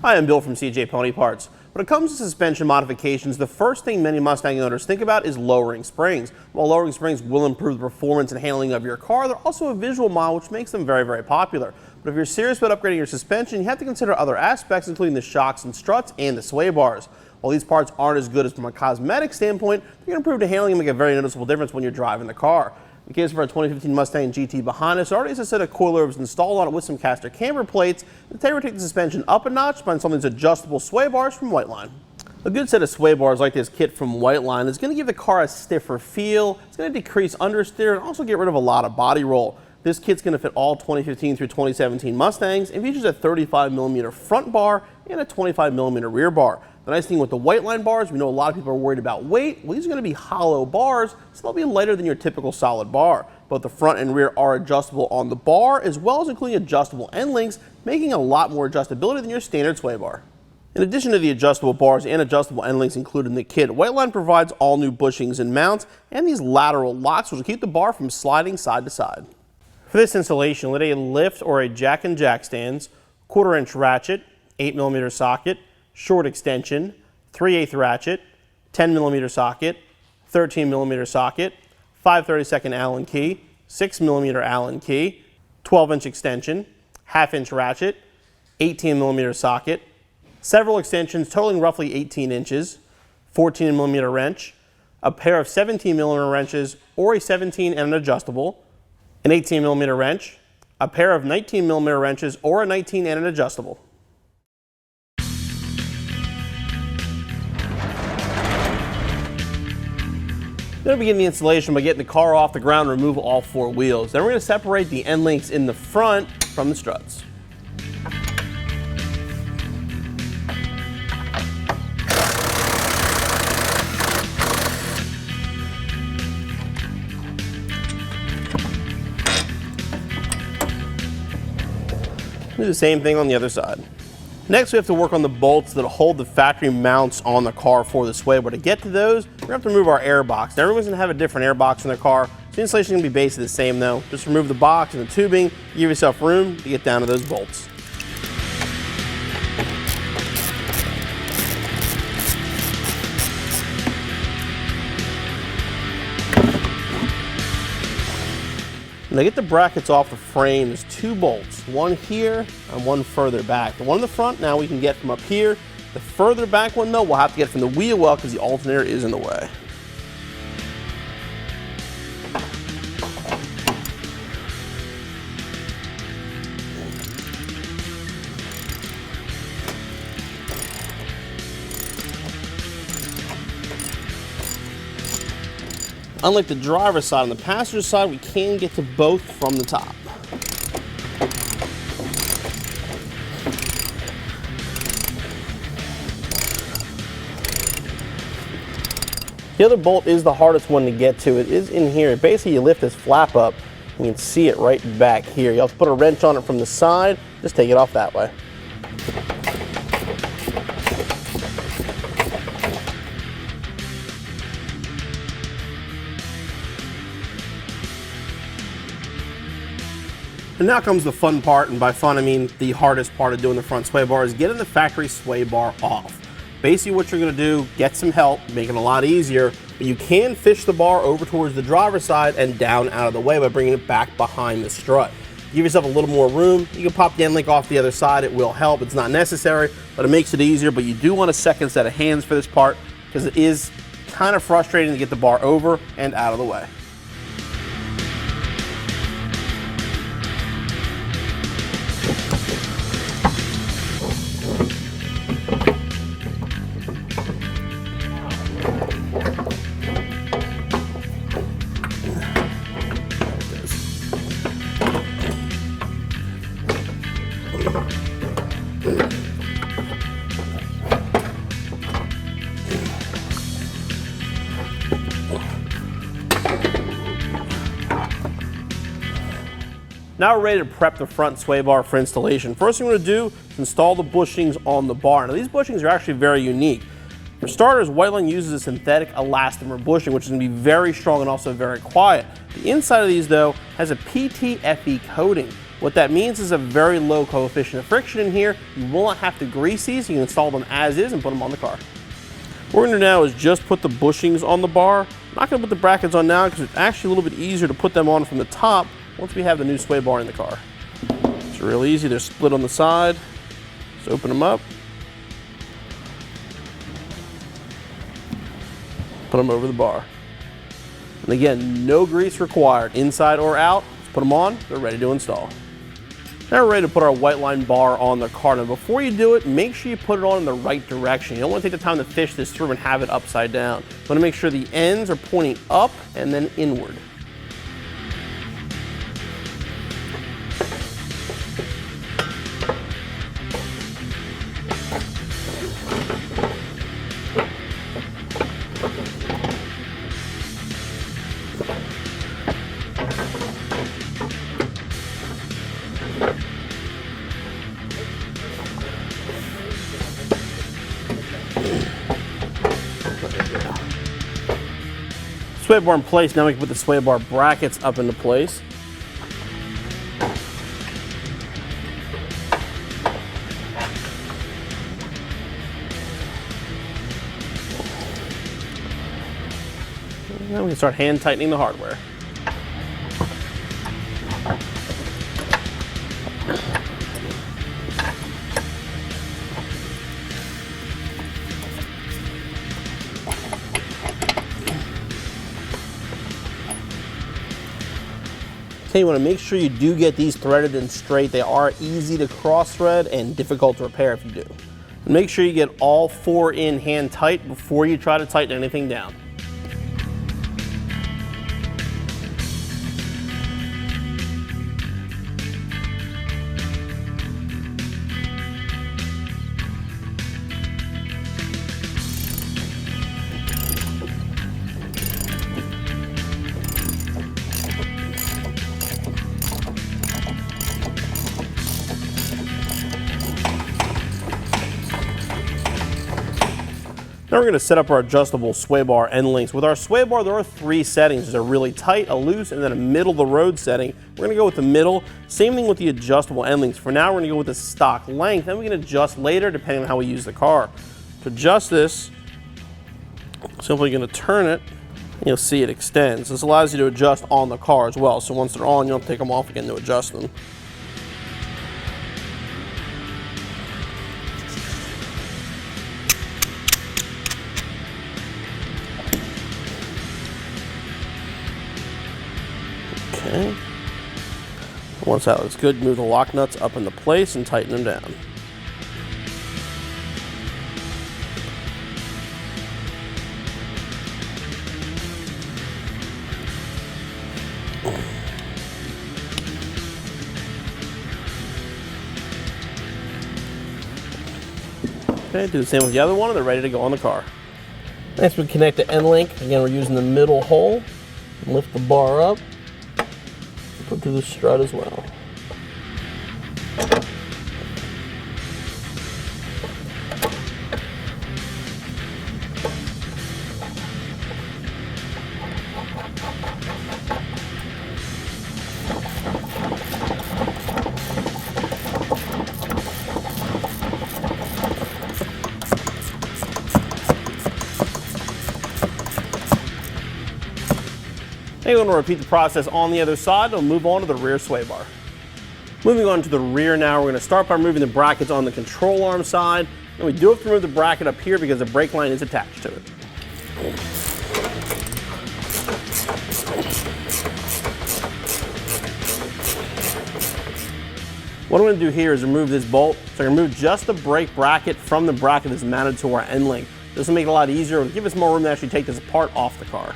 Hi, I'm Bill from CJ Pony Parts. When it comes to suspension modifications, the first thing many Mustang owners think about is lowering springs. While lowering springs will improve the performance and handling of your car, they're also a visual model, which makes them very, very popular. But if you're serious about upgrading your suspension, you have to consider other aspects, including the shocks and struts and the sway bars. While these parts aren't as good as from a cosmetic standpoint, they're going to improve the handling and make a very noticeable difference when you're driving the car. In the case of our 2015 Mustang GT behind us, already has a set of coilovers installed on it with some caster camber plates. Today we're taking the suspension up a notch by installing these adjustable sway bars from Whiteline. A good set of sway bars like this kit from Whiteline is going to give the car a stiffer feel, it's going to decrease understeer, and also get rid of a lot of body roll. This kit's going to fit all 2015 through 2017 Mustangs and features a 35mm front bar and a 25mm rear bar. The nice thing with the Whiteline bars, we know a lot of people are worried about weight. Well, these are going to be hollow bars, so they'll be lighter than your typical solid bar. Both the front and rear are adjustable on the bar, as well as including adjustable end links, making a lot more adjustability than your standard sway bar. In addition to the adjustable bars and adjustable end links included in the kit, Whiteline provides all new bushings and mounts and these lateral locks, which will keep the bar from sliding side to side. For this installation, let a lift or a jack and jack stands, 1/4-inch ratchet, 8mm socket, short extension, 3/8 ratchet, 10mm socket, 13mm socket, 5/32 Allen key, 6mm Allen key, 12-inch extension, 1/2-inch ratchet, 18mm socket, several extensions totaling roughly 18 inches, 14mm wrench, a pair of 17mm wrenches or a 17 and an adjustable, an 18mm wrench, a pair of 19mm wrenches or a 19 and an adjustable. We're going to begin the installation by getting the car off the ground and remove all 4 wheels. Then we're going to separate the end links in the front from the struts. Do the same thing on the other side. Next, we have to work on the bolts that hold the factory mounts on the car for the sway bar. To get to those, we're going to have to remove our air box. Now, everyone's going to have a different air box in their car. The installation is going to be basically the same though. Just remove the box and the tubing, give yourself room to get down to those bolts. Now to get the brackets off the frame, there's 2 bolts, one here and one further back. The one in the front now we can get from up here. The further back one though, we'll have to get from the wheel well because the alternator is in the way. Unlike the driver's side, on the passenger side, we can get to both from the top. The other bolt is the hardest one to get to. It is in here. Basically, you lift this flap up, you can see it right back here. You have to put a wrench on it from the side, just take it off that way. And now comes the fun part, and by fun I mean the hardest part of doing the front sway bar is getting the factory sway bar off. Basically what you're going to do, get some help, make it a lot easier, but you can fish the bar over towards the driver's side and down out of the way by bringing it back behind the strut. Give yourself a little more room. You can pop the end link off the other side, it will help. It's not necessary, but it makes it easier, but you do want a second set of hands for this part because it is kind of frustrating to get the bar over and out of the way. Now we're ready to prep the front sway bar for installation. First thing we're going to do is install the bushings on the bar. Now these bushings are actually very unique. For starters, Whiteline uses a synthetic elastomer bushing, which is going to be very strong and also very quiet. The inside of these, though, has a PTFE coating, What that means is a very low coefficient of friction in here. You will not have to grease these. You can install them as is and put them on the car. What we're going to do now is just put the bushings on the bar. I'm not going to put the brackets on now because it's actually a little bit easier to put them on from the top once we have the new sway bar in the car. It's real easy. They're split on the side. Just open them up. Put them over the bar. And again, no grease required, inside or out. Just put them on, they're ready to install. Now we're ready to put our Whiteline bar on the car. Now before you do it, make sure you put it on in the right direction. You don't want to take the time to fish this through and have it upside down. You want to make sure the ends are pointing up and then inward. Sway bar in place. Now we can put the sway bar brackets up into place. Now we can start hand tightening the hardware. Okay, you want to make sure you do get these threaded and straight. They are easy to cross thread and difficult to repair if you do. And make sure you get all 4 in hand tight before you try to tighten anything down. Now we're going to set up our adjustable sway bar end links. With our sway bar, there are 3 settings. There's a really tight, a loose, and then a middle of the road setting. We're going to go with the middle. Same thing with the adjustable end links. For now, we're going to go with the stock length, and we can adjust later depending on how we use the car. To adjust this, simply going to turn it, and you'll see it extends. This allows you to adjust on the car as well. So once they're on, you don't have to take them off again to adjust them. Okay. Once that looks good, move the lock nuts up into place and tighten them down. Okay, do the same with the other one and they're ready to go on the car. Next we connect the end link. Again, we're using the middle hole. Lift the bar up. Put through the strut as well. Now you're going to repeat the process on the other side. We'll move on to the rear sway bar. Moving on to the rear now, we're going to start by removing the brackets on the control arm side. And we do have to remove the bracket up here because the brake line is attached to it. What I'm going to do here is remove this bolt. So I'm going to remove just the brake bracket from the bracket that's mounted to our end link. This will make it a lot easier and give us more room to actually take this apart off the car.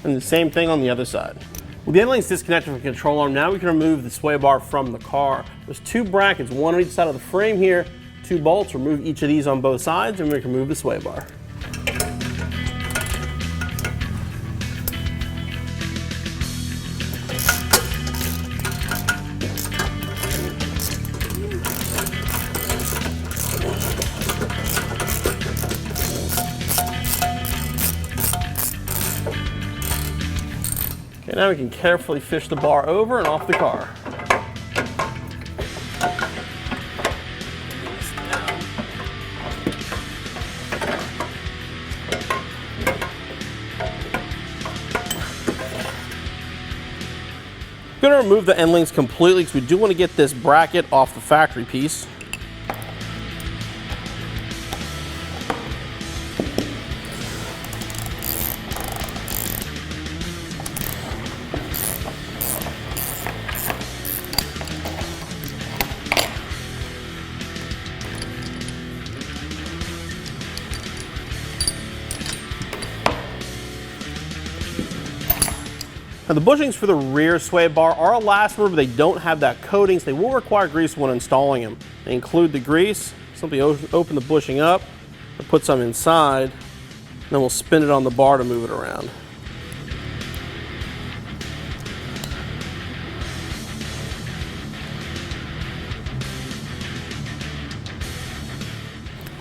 And the same thing on the other side. With the end links disconnected from the control arm, now we can remove the sway bar from the car. There's 2 brackets, one on each side of the frame here, 2 bolts. Remove each of these on both sides and we can remove the sway bar. And now we can carefully fish the bar over and off the car. I'm going to remove the end links completely because we do want to get this bracket off the factory piece. Now the bushings for the rear sway bar are elastomer, but they don't have that coating, so they will require grease when installing them. They include the grease. Simply open the bushing up, and put some inside, then we'll spin it on the bar to move it around.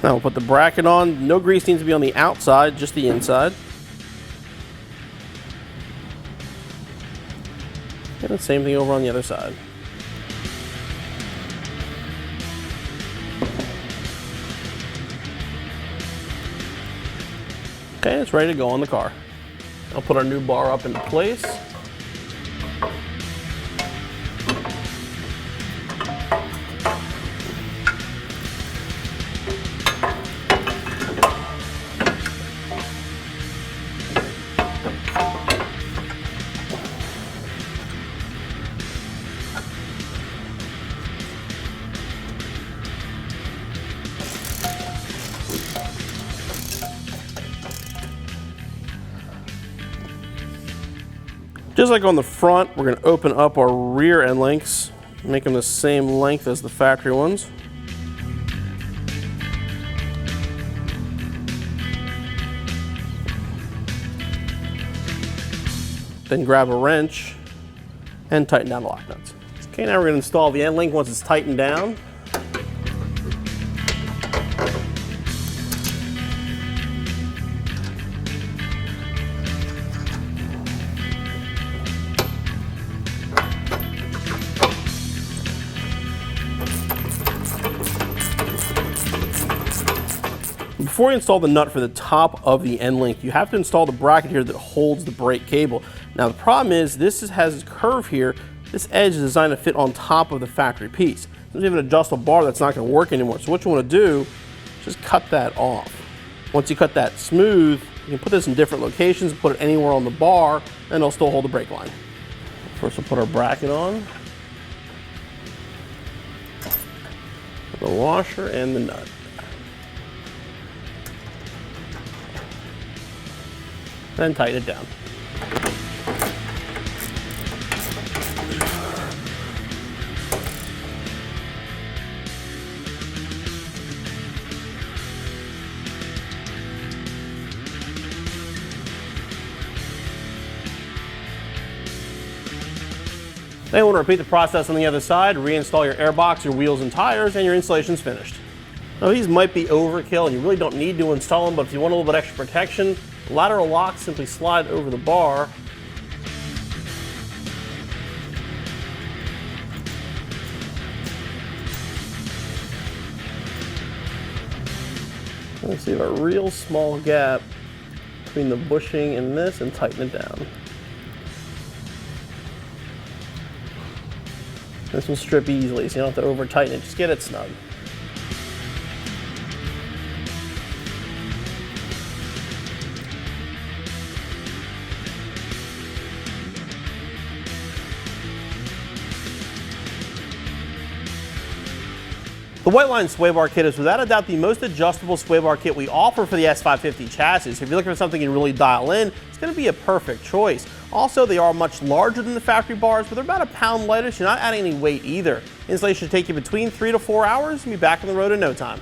Now we'll put the bracket on. No grease needs to be on the outside, just the inside. And the same thing over on the other side. Okay, it's ready to go on the car. I'll put our new bar up into place. Just like on the front, we're going to open up our rear end links, make them the same length as the factory ones. Then grab a wrench and tighten down the lock nuts. Okay, now we're going to install the end link once it's tightened down. Before you install the nut for the top of the end link, you have to install the bracket here that holds the brake cable. Now the problem is this has a curve here. This edge is designed to fit on top of the factory piece. Since you have an adjustable bar, that's not going to work anymore. So what you want to do is just cut that off. Once you cut that smooth, you can put this in different locations, put it anywhere on the bar, and it'll still hold the brake line. First we'll put our bracket on, the washer and the nut. Then tighten it down. Then you want to repeat the process on the other side, reinstall your airbox, your wheels and tires, and your installation's finished. Now these might be overkill and you really don't need to install them, but if you want a little bit extra protection, lateral locks simply slide over the bar. Let's see a real small gap between the bushing and this and tighten it down. This will strip easily, so you don't have to over tighten it, just get it snug. The Whiteline sway bar kit is without a doubt the most adjustable sway bar kit we offer for the S550 chassis. If you're looking for something you can really dial in, it's going to be a perfect choice. Also, they are much larger than the factory bars, but they're about a pound lighter, so you're not adding any weight either. Installation should take you between 3 to 4 hours and be back on the road in no time.